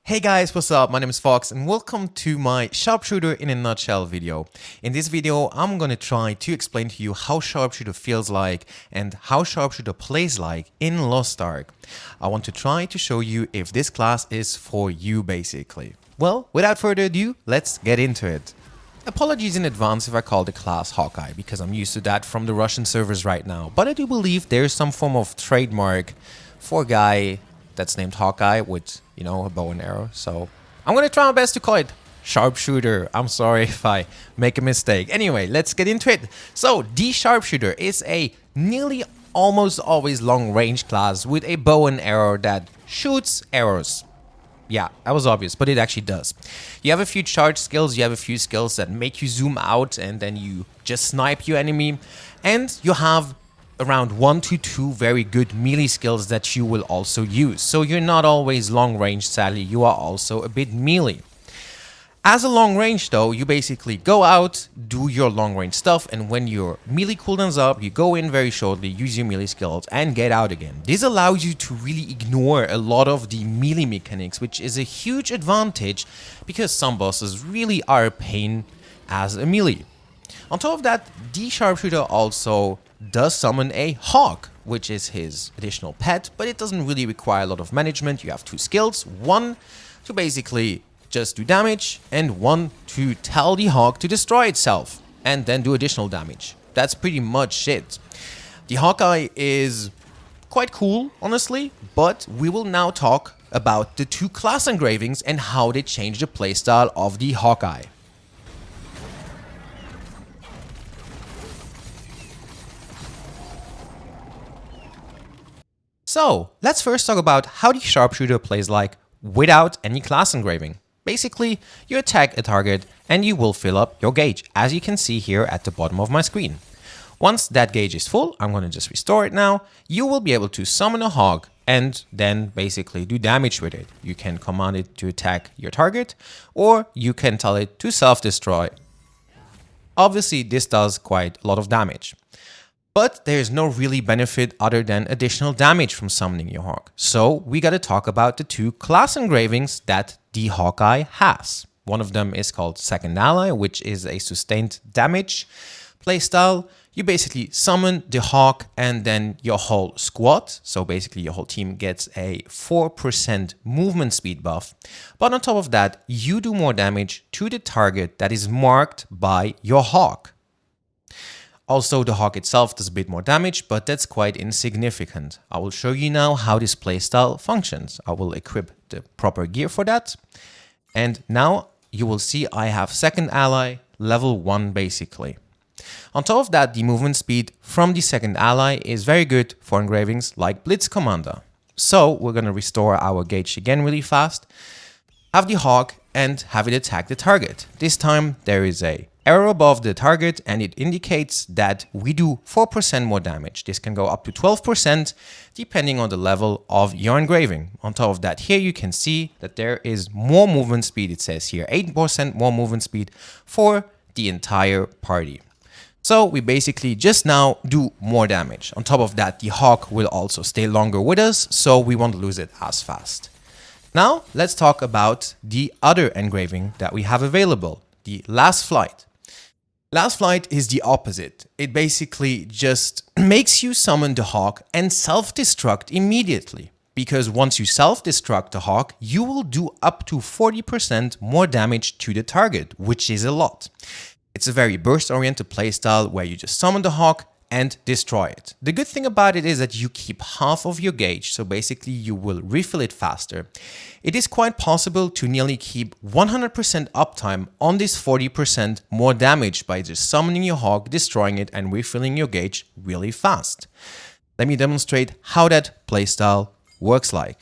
Hey guys, what's up? My name is Fox and welcome to my Sharpshooter in a nutshell video. In this video, I'm gonna try to explain to you how Sharpshooter feels like and how Sharpshooter plays like in Lost Ark. I want to try to show you if this class is for you basically. Well, without further ado, let's get into it. Apologies in advance if I call the class Hawkeye, because I'm used to that from the Russian servers right now, but I do believe there's some form of trademark for a guy that's named Hawkeye with, you know, a bow and arrow. So I'm gonna try my best to call it Sharpshooter. I'm sorry if I make a mistake. Anyway, let's get into it. So the Sharpshooter is a nearly almost always long range class with a bow and arrow that shoots arrows. Yeah, that was obvious, but it actually does. You have a few charge skills, you have a few skills that make you zoom out and then you just snipe your enemy. And you have around 1 to 2 very good melee skills that you will also use. So you're not always long range, sadly, you are also a bit melee. As a long range though, you basically go out, do your long range stuff, and when your melee cooldown's up, you go in very shortly, use your melee skills, and get out again. This allows you to really ignore a lot of the melee mechanics, which is a huge advantage because some bosses really are a pain as a melee. On top of that, the Sharpshooter also does summon a hawk, which is his additional pet, but it doesn't really require a lot of management. You have 2 skills, one to basically just do damage and one to tell the hawk to destroy itself and then do additional damage. That's pretty much it. The Hawkeye is quite cool, honestly, but we will now talk about the 2 class engravings and how they change the playstyle of the Hawkeye. So, let's first talk about how the Sharpshooter plays like without any class engraving. Basically, you attack a target and you will fill up your gauge, as you can see here at the bottom of my screen. Once that gauge is full, I'm going to just restore it now, you will be able to summon a hawk and then basically do damage with it. You can command it to attack your target, or you can tell it to self-destroy. Obviously, this does quite a lot of damage. But there's no really benefit other than additional damage from summoning your hawk. So we gotta talk about the 2 class engravings that the Hawkeye has. One of them is called Second Ally, which is a sustained damage playstyle. You basically summon the hawk and then your whole squad, so basically your whole team gets a 4% movement speed buff. But on top of that, you do more damage to the target that is marked by your hawk. Also, the hawk itself does a bit more damage, but that's quite insignificant. I will show you now how this playstyle functions. I will equip the proper gear for that. And now you will see I have Second Ally, level 1 basically. On top of that, the movement speed from the Second Ally is very good for engravings like Blitz Commander. So we're going to restore our gauge again really fast, have the hawk and have it attack the target. This time there is a arrow above the target and it indicates that we do 4% more damage. This can go up to 12% depending on the level of your engraving. On top of that, here you can see that there is more movement speed. It says here 8% more movement speed for the entire party. So we basically just now do more damage. On top of that, the hawk will also stay longer with us, so we won't lose it as fast. Now let's talk about the other engraving that we have available, the Last Flight. Last Flight is the opposite. It basically just makes you summon the hawk and self-destruct immediately. Because once you self-destruct the hawk, you will do up to 40% more damage to the target, which is a lot. It's a very burst-oriented playstyle where you just summon the hawk and destroy it. The good thing about it is that you keep half of your gauge, so basically you will refill it faster. It is quite possible to nearly keep 100% uptime on this 40% more damage by just summoning your hawk, destroying it and refilling your gauge really fast. Let me demonstrate how that playstyle works like.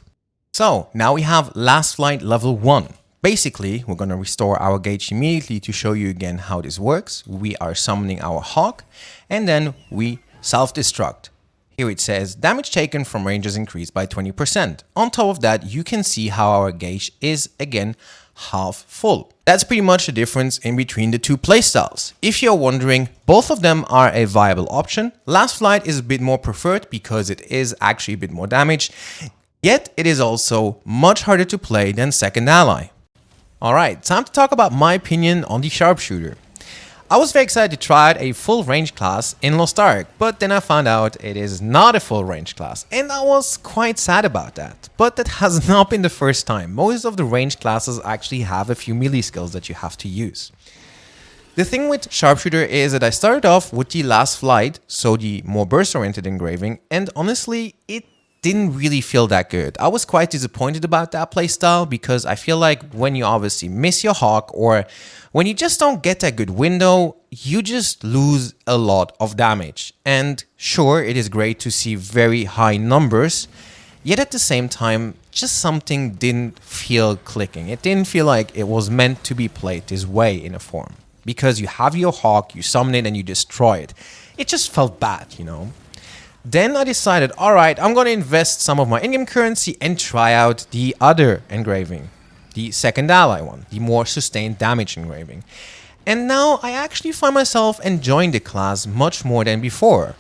So now we have Last Flight level 1. Basically, we're going to restore our gauge immediately to show you again how this works. We are summoning our hawk and then we self-destruct. Here it says damage taken from ranges increased by 20%. On top of that, you can see how our gauge is again half full. That's pretty much the difference in between the 2 playstyles. If you're wondering, both of them are a viable option. Last Flight is a bit more preferred because it is actually a bit more damage. Yet it is also much harder to play than Second Ally. Alright, time to talk about my opinion on the Sharpshooter. I was very excited to try out a full range class in Lost Ark, but then I found out it is not a full range class, and I was quite sad about that. But that has not been the first time. Most of the range classes actually have a few melee skills that you have to use. The thing with Sharpshooter is that I started off with the last flight, so the more burst-oriented engraving, and honestly, it didn't really feel that good. I was quite disappointed about that playstyle because I feel like when you obviously miss your hawk or when you just don't get that good window, you just lose a lot of damage. And sure, it is great to see very high numbers, yet at the same time, just something didn't feel clicking. It didn't feel like it was meant to be played this way in a form. Because you have your hawk, you summon it and you destroy it. It just felt bad, you know. Then I decided, alright, I'm going to invest some of my in-game currency and try out the other engraving. The Second Ally one, the more sustained damage engraving. And now I actually find myself enjoying the class much more than before.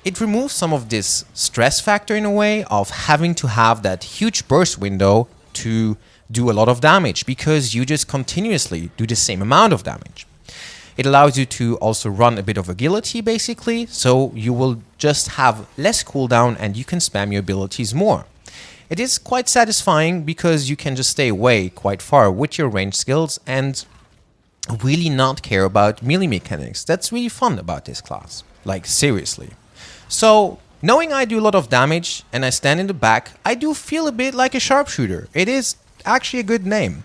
It removes some of this stress factor in a way of having to have that huge burst window to do a lot of damage because you just continuously do the same amount of damage. It allows you to also run a bit of agility basically, so you will just have less cooldown and you can spam your abilities more. It is quite satisfying because you can just stay away quite far with your range skills and really not care about melee mechanics. That's really fun about this class, like seriously. So knowing I do a lot of damage and I stand in the back, I do feel a bit like a sharpshooter. It is actually a good name.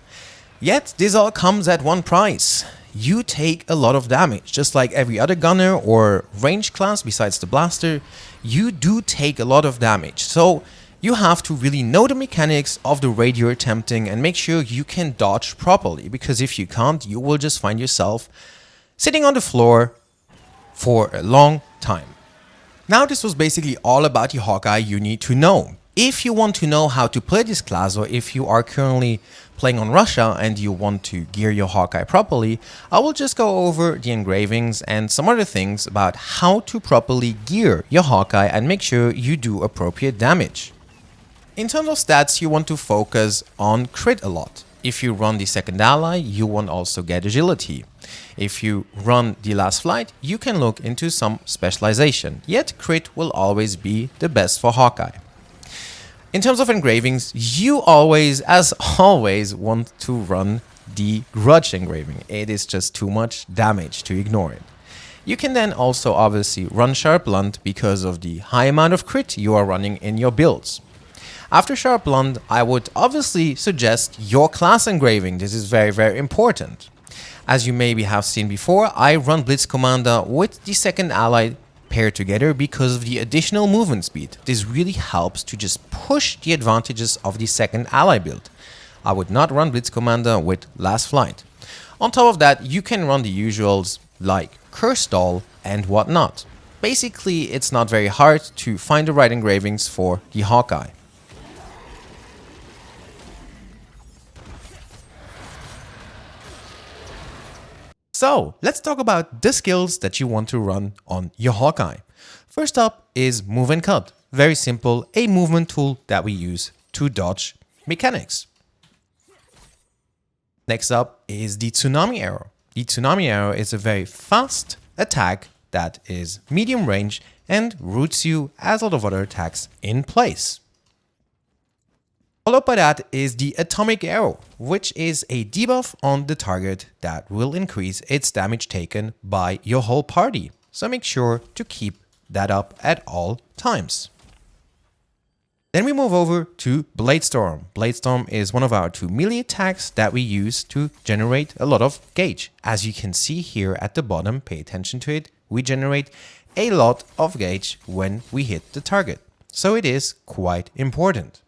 Yet this all comes at one price. You take a lot of damage, just like every other gunner or range class besides the blaster, you do take a lot of damage. So you have to really know the mechanics of the raid you're attempting and make sure you can dodge properly, because if you can't, you will just find yourself sitting on the floor for a long time. Now this was basically all about the Hawkeye you need to know. If you want to know how to play this class, or if you are currently playing on Russia and you want to gear your Hawkeye properly, I will just go over the engravings and some other things about how to properly gear your Hawkeye and make sure you do appropriate damage. In terms of stats, you want to focus on crit a lot. If you run the Second Ally, you won't also get agility. If you run the last flight, you can look into some specialization, yet crit will always be the best for Hawkeye. In terms of engravings, you always, as always, want to run the grudge engraving. It is just too much damage to ignore it. You can then also obviously run Sharp Blunt because of the high amount of crit you are running in your builds. After Sharp Blunt, I would obviously suggest your class engraving. This is very, very important. As you maybe have seen before, I run Blitz Commander with the Second Ally paired together because of the additional movement speed. This really helps to just push the advantages of the Second Ally build. I would not run Blitz Commander with Last Flight. On top of that, you can run the usuals like Curse Doll and whatnot. Basically, it's not very hard to find the right engravings for the Hawkeye. So, let's talk about the skills that you want to run on your Hawkeye. First up is Move and Cut. Very simple, a movement tool that we use to dodge mechanics. Next up is the Tsunami Arrow. The Tsunami Arrow is a very fast attack that is medium range and roots you as a lot of other attacks in place. Followed by that is the Atomic Arrow, which is a debuff on the target that will increase its damage taken by your whole party. So make sure to keep that up at all times. Then we move over to Bladestorm. Bladestorm is one of our two melee attacks that we use to generate a lot of gauge. As you can see here at the bottom, pay attention to it, we generate a lot of gauge when we hit the target. So it is quite important.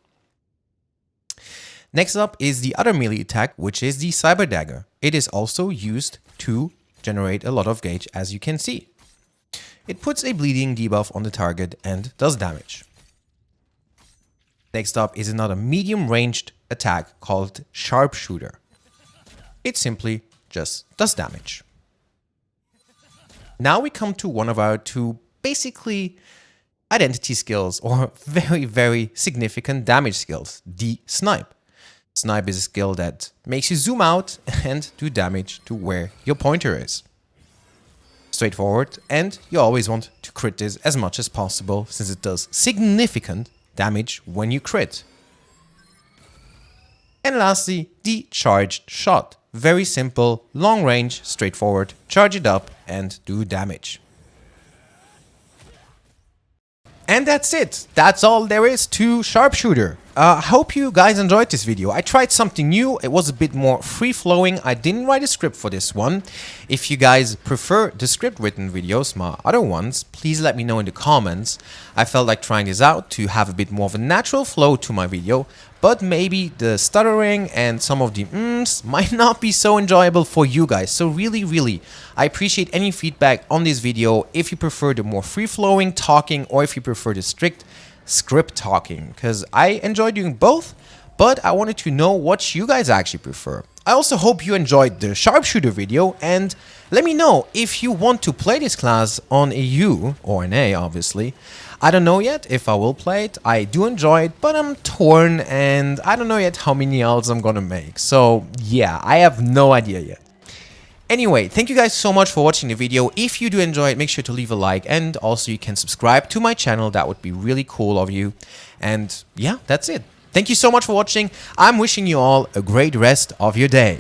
Next up is the other melee attack, which is the Cyber Dagger. It is also used to generate a lot of gauge, as you can see. It puts a bleeding debuff on the target and does damage. Next up is another medium ranged attack called Sharpshooter. It simply just does damage. Now we come to one of our two basically, identity skills or very significant damage skills, the snipe. Snipe is a skill that makes you zoom out and do damage to where your pointer is. Straightforward, and you always want to crit this as much as possible since it does significant damage when you crit. And lastly, the charged shot. Very simple, long range, straightforward, charge it up and do damage. And that's it. That's all there is to Sharpshooter. I hope you guys enjoyed this video. I tried something new. It was a bit more free-flowing. I didn't write a script for this one. If you guys prefer the script-written videos, my other ones, please let me know in the comments. I felt like trying this out to have a bit more of a natural flow to my video, but maybe the stuttering and some of the might not be so enjoyable for you guys. So really, I appreciate any feedback on this video if you prefer the more free-flowing talking or if you prefer the strict script talking, because I enjoy doing both, but I wanted to know what you guys actually prefer. I also hope you enjoyed the Sharpshooter video, and let me know if you want to play this class on a U or an A, obviously. I don't know yet if I will play it. I do enjoy it, but I'm torn and I don't know yet how many Ls I'm gonna make. So yeah, I have no idea yet. Anyway, thank you guys so much for watching the video. If you do enjoy it, make sure to leave a like, and also you can subscribe to my channel. That would be really cool of you. And yeah, that's it. Thank you so much for watching. I'm wishing you all a great rest of your day.